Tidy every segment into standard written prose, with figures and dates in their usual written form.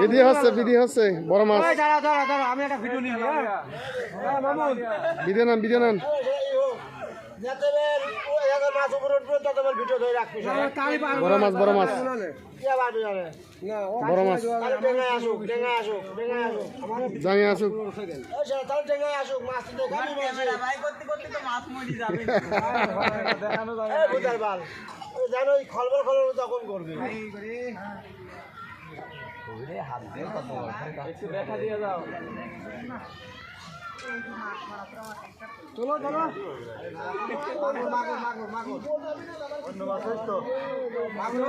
বিধি হচ্ছে বড় মাছ আমি একটা ভিডিও নিয়ে ভিডিও নেন বড় মাছ বড় মাছ জাঙ্গে আসুক জানো খলবল খলবল তখন করবে হাত দিয়ে একটু দেখা দিয়ে যাও চলো চলো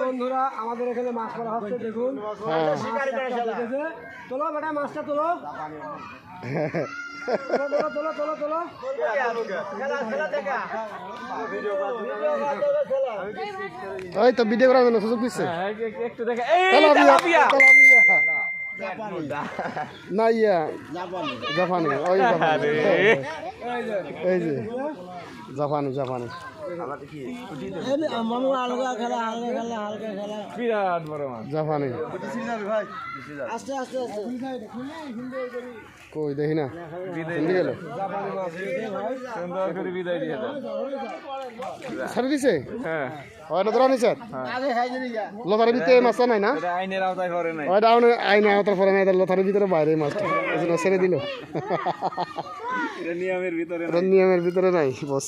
বন্ধুরা আমাদের এখানে মাছ করা হচ্ছে দেখুন চলো বেটা মাছটা তোলো তোলো তোলো তোলো ওই তো ভিডিও করার জন্য সুযোগ দিচ্ছে একটু দেখা না ইয়া জাপানি ওই এই যে জাপানি বিরাট বড় মাছ জাপানি আস্তে আস্তে আস্তে কই দেখি না গেল সুন্দর করে বিদায় দিয়ে দাও ছাড়ি দিছে হ্যাঁ ওইটা ধরা নিছে লতার ভিতরে মাছটা নাই না আইনের আওতায় করে নাই ওইটা আইনের আওতার পরে নাই লতার ভিতরে বাইরে মাছটা এই জন্য ছেড়ে দিল নিয়মের ভিতরে নিয়মের ভিতরে নাই বস